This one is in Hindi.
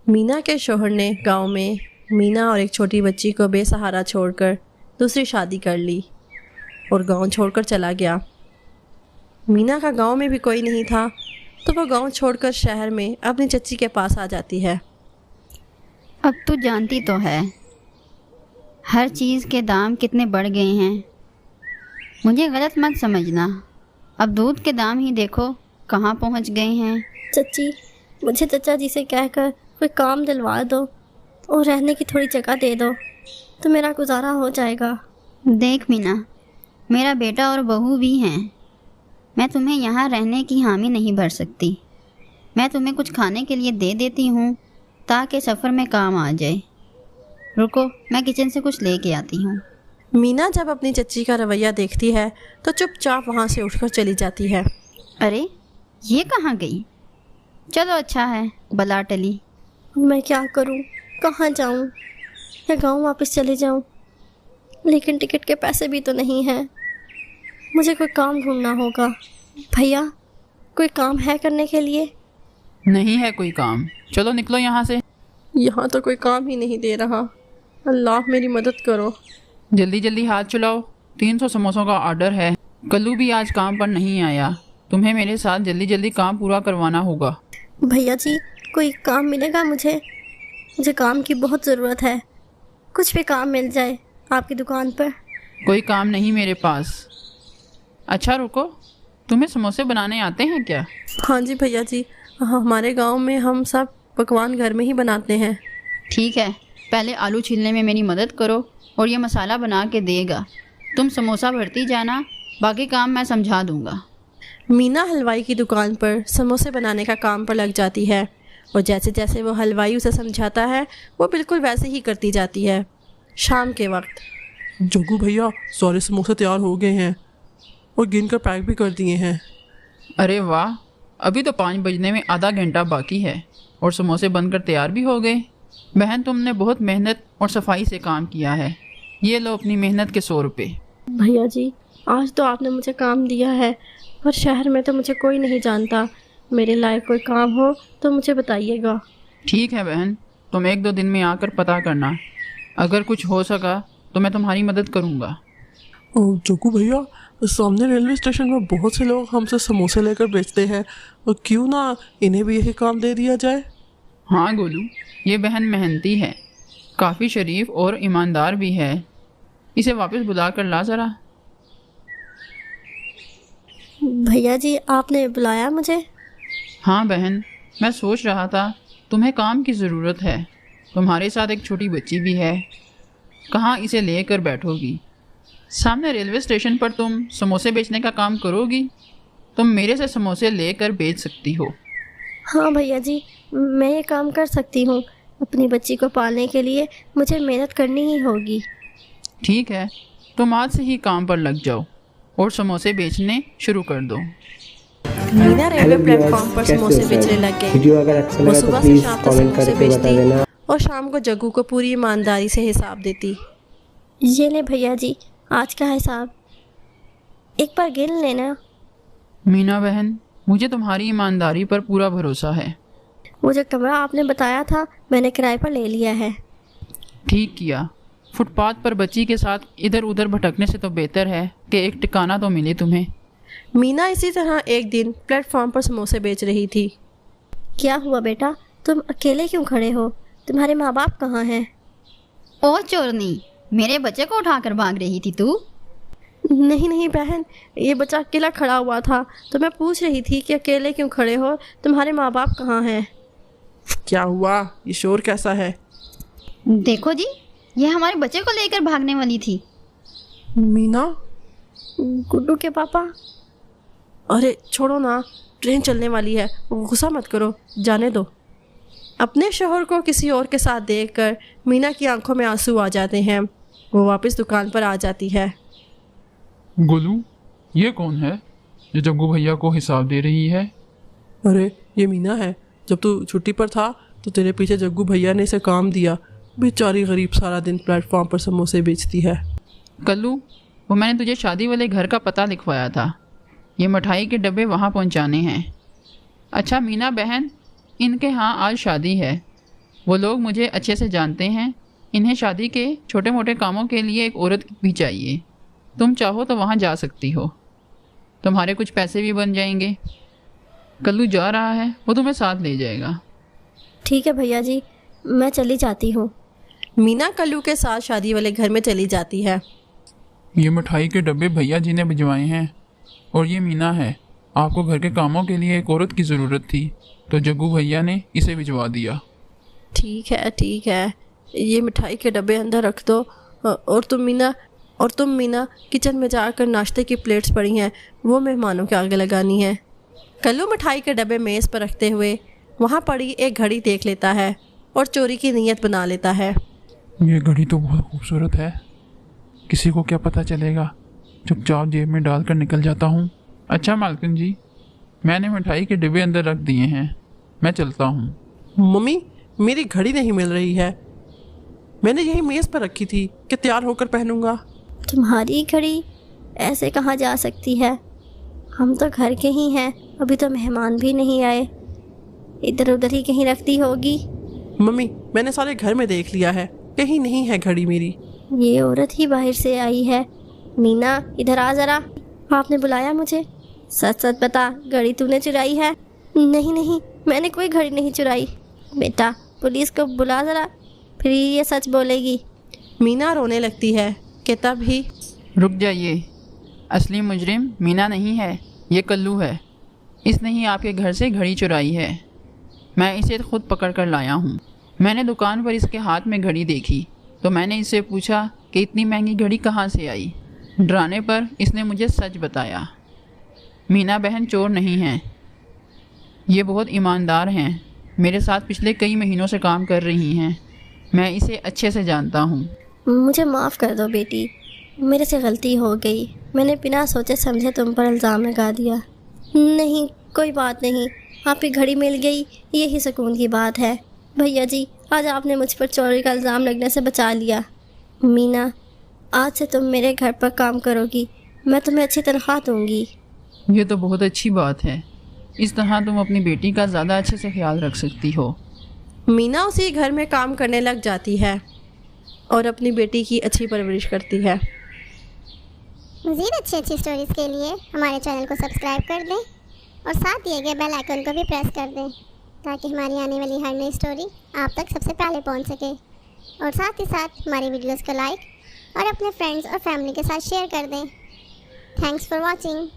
मीना के शौहर ने गांव में मीना और एक छोटी बच्ची को बेसहारा छोड़कर दूसरी शादी कर ली और गांव छोड़कर चला गया। मीना का गांव में भी कोई नहीं था तो वह गांव छोड़कर शहर में अपनी चच्ची के पास आ जाती है। अब तू जानती तो है हर चीज़ के दाम कितने बढ़ गए हैं। मुझे गलत मत समझना। अब दूध के दाम ही देखो कहाँ पहुँच गए हैं। चच्ची, मुझे चचा जी से कहकर कोई काम दिलवा दो और रहने की थोड़ी जगह दे दो तो मेरा गुजारा हो जाएगा। देख मीना, मेरा बेटा और बहू भी हैं। मैं तुम्हें यहाँ रहने की हामी नहीं भर सकती। मैं तुम्हें कुछ खाने के लिए दे देती हूँ ताकि सफ़र में काम आ जाए। रुको, मैं किचन से कुछ लेके आती हूँ। मीना जब अपनी चच्ची का रवैया देखती है तो चुपचाप वहाँ से उठकर चली जाती है। अरे ये कहाँ गई? चलो अच्छा है, बला टली। मैं क्या करूँ, कहाँ जाऊँ या गांव वापस चले जाऊँ? लेकिन टिकट के पैसे भी तो नहीं हैं। मुझे कोई काम ढूंढना होगा। भैया, कोई काम है करने के लिए? नहीं है कोई काम, चलो निकलो यहाँ से। यहाँ तो कोई काम ही नहीं दे रहा। अल्लाह मेरी मदद करो। जल्दी जल्दी हाथ चलाओ, 300 समोसों का ऑर्डर है। कल्लू भी आज काम पर नहीं आया। तुम्हें मेरे साथ जल्दी जल्दी काम पूरा करवाना होगा। भैया जी, कोई काम मिलेगा मुझे? मुझे काम की बहुत ज़रूरत है। कुछ भी काम मिल जाए आपकी दुकान पर। कोई काम नहीं मेरे पास। अच्छा रुको, तुम्हें समोसे बनाने आते हैं क्या? हाँ जी भैया जी, हमारे गांव में हम सब पकवान घर में ही बनाते हैं। ठीक है, पहले आलू छीलने में मेरी मदद करो और ये मसाला बना के देगा। तुम समोसा भरती जाना, बाकी काम मैं समझा दूंगा। मीना हलवाई की दुकान पर समोसे बनाने का काम पर लग जाती है और जैसे जैसे वो हलवाई उसे समझाता है वो बिल्कुल वैसे ही करती जाती है। शाम के वक्त जग्गू भैया, सारे समोसे तैयार हो गए हैं और गिन कर पैक भी कर दिए हैं। अरे वाह, अभी तो 5 बजने में आधा घंटा बाकी है और समोसे बनकर तैयार भी हो गए। बहन, तुमने बहुत मेहनत और सफाई से काम किया है। ये लो अपनी मेहनत के 100 रुपये। भैया जी, आज तो आपने मुझे काम दिया है पर शहर में तो मुझे कोई नहीं जानता। मेरे लायक कोई काम हो तो मुझे बताइएगा। ठीक है बहन, तुम 1-2 दिन में आकर पता करना। अगर कुछ हो सका तो मैं तुम्हारी मदद करूँगा। जग्गू भैया, सामने रेलवे स्टेशन में बहुत से लोग हमसे समोसे लेकर बेचते हैं और क्यों ना इन्हें भी यही काम दे दिया जाए। हाँ गोलू, ये बहन मेहनती है, काफ़ी शरीफ और ईमानदार भी है। इसे वापस बुला कर ला ज़रा। भैया जी, आपने बुलाया मुझे? हाँ बहन, मैं सोच रहा था तुम्हें काम की ज़रूरत है। तुम्हारे साथ एक छोटी बच्ची भी है, कहाँ इसे लेकर बैठोगी? सामने रेलवे स्टेशन पर तुम समोसे बेचने का काम करोगी? तुम मेरे से समोसे लेकर बेच सकती हो। हाँ भैया जी, मैं ये काम कर सकती हूँ। अपनी बच्ची को पालने के लिए मुझे मेहनत करनी ही होगी। ठीक है, तुम आज से ही काम पर लग जाओ और समोसे बेचने शुरू कर दो। मीना रेलवे प्लेटफॉर्म पर समोसे बेचने लग गई। वीडियो अगर अच्छा वो लगा तो सुबह से प्लीज शाम तक कमेंट समोसे करके बता देना। बेचती और शाम को जग्गू को पूरी ईमानदारी से हिसाब देती। ये ले भैया जी, आज का हिसाब एक बार गिन लेना। मीना बहन, मुझे तुम्हारी ईमानदारी पर पूरा भरोसा है। वो जो कमरा आपने बताया था मैंने किराए पर ले लिया है। ठीक किया। फुटपाथ पर बच्ची के साथ इधर उधर भटकने से तो बेहतर है कि एक ठिकाना तो मिले तुम्हें। मीना इसी तरह एक दिन प्लेटफॉर्म पर समोसे बेच रही थी। क्या हुआ बेटा, तुम अकेले क्यों खड़े हो? तुम्हारे माँ बाप कहाँ हैं? ओ चोरनी, मेरे बच्चे को उठाकर भाग रही थी तू? नहीं नहीं बहन, ये बच्चा अकेला खड़ा हुआ था तो मैं पूछ रही थी कि अकेले क्यों खड़े हो, तुम्हारे माँ बाप कहाँ हैं? क्या हुआ, ये शोर कैसा है? देखो जी, ये हमारे बच्चे को लेकर भागने वाली थी। मीना, गुड्डू के पापा? अरे छोड़ो ना, ट्रेन चलने वाली है, गुस्सा मत करो, जाने दो। अपने शौहर को किसी और के साथ देखकर मीना की आंखों में आंसू आ जाते हैं। वो वापस दुकान पर आ जाती है। गोलू, ये कौन है जो जग्गू भैया को हिसाब दे रही है? अरे ये मीना है। जब तू छुट्टी पर था तो तेरे पीछे जग्गू भैया ने इसे काम दिया। बेचारी गरीब सारा दिन प्लेटफॉर्म पर समोसे बेचती है। कल्लू, वो मैंने तुझे शादी वाले घर का पता लिखवाया था। ये मिठाई के डब्बे वहाँ पहुँचाने हैं। अच्छा मीना बहन, इनके यहाँ आज शादी है। वो लोग मुझे अच्छे से जानते हैं। इन्हें शादी के छोटे मोटे कामों के लिए एक औरत भी चाहिए। तुम चाहो तो वहाँ जा सकती हो, तुम्हारे कुछ पैसे भी बन जाएंगे। कल्लू जा रहा है, वो तुम्हें साथ ले जाएगा। ठीक है भैया जी, मैं चली जाती हूँ। मीना कल्लू के साथ शादी वाले घर में चली जाती है। ये मिठाई के डब्बे भैया जी ने भिजवाए हैं और ये मीना है। आपको घर के कामों के लिए एक औरत की ज़रूरत थी तो जग्गू भैया ने इसे भिजवा दिया। ठीक है, ये मिठाई के डब्बे अंदर रख दो। और तुम मीना किचन में जाकर नाश्ते की प्लेट्स पड़ी हैं, वो मेहमानों के आगे लगानी है। कल्लू मिठाई के डब्बे मेज़ पर रखते हुए वहाँ पड़ी एक घड़ी देख लेता है और चोरी की नीयत बना लेता है। ये घड़ी तो बहुत खूबसूरत है, किसी को क्या पता चलेगा। चुपचाप जेब में डालकर निकल जाता हूँ। अच्छा मालकिन जी, मैंने मिठाई के डिब्बे अंदर रख दिए हैं, मैं चलता हूँ। मम्मी, मेरी घड़ी नहीं मिल रही है। मैंने यही मेज़ पर रखी थी कि तैयार होकर पहनूंगा। तुम्हारी घड़ी ऐसे कहाँ जा सकती है? हम तो घर के ही हैं, अभी तो मेहमान भी नहीं आए। इधर उधर ही कहीं रखती होगी। मम्मी, मैंने सारे घर में देख लिया है, कहीं नहीं है घड़ी मेरी। ये औरत ही बाहर से आई है। मीना, इधर आ ज़रा। आपने बुलाया मुझे? सच सच बता, घड़ी तूने चुराई है? नहीं, मैंने कोई घड़ी नहीं चुराई। बेटा, पुलिस को बुला ज़रा, फिर ये सच बोलेगी। मीना रोने लगती है कि तभी रुक जाइए, असली मुजरिम मीना नहीं है, ये कल्लू है। इसने ही आपके घर से घड़ी चुराई है। मैं इसे खुद पकड़ कर लाया हूँ। मैंने दुकान पर इसके हाथ में घड़ी देखी तो मैंने इससे पूछा कि इतनी महंगी घड़ी कहाँ से आई। डराने पर इसने मुझे सच बताया। मीना बहन चोर नहीं है, ये बहुत ईमानदार हैं। मेरे साथ पिछले कई महीनों से काम कर रही हैं। मैं इसे अच्छे से जानता हूँ। मुझे माफ़ कर दो बेटी, मेरे से गलती हो गई। मैंने बिना सोचे समझे तुम पर इल्ज़ाम लगा दिया। नहीं, कोई बात नहीं, आपकी घड़ी मिल गई, यही सुकून की बात है। भैया जी, आज आपने मुझ पर चोरी का इल्ज़ाम लगने से बचा लिया। मीना, आज से तुम मेरे घर पर काम करोगी, मैं तुम्हें अच्छी तनख्वाह दूँगी। ये तो बहुत अच्छी बात है। इस तरह तुम अपनी बेटी का ज़्यादा अच्छे से ख्याल रख सकती हो। मीना उसी घर में काम करने लग जाती है और अपनी बेटी की अच्छी परवरिश करती है। मज़ीद अच्छी स्टोरीज़ के लिए हमारे चैनल को सब्सक्राइब कर दें और साथ दिए गए बेल आइकन को भी प्रेस कर दें ताकि हमारी आने वाली हर नई स्टोरी आप तक सबसे पहले पहुंच सके। और साथ ही साथ हमारी वीडियोस को लाइक और अपने फ्रेंड्स और फैमिली के साथ शेयर कर दें। Thanks for watching.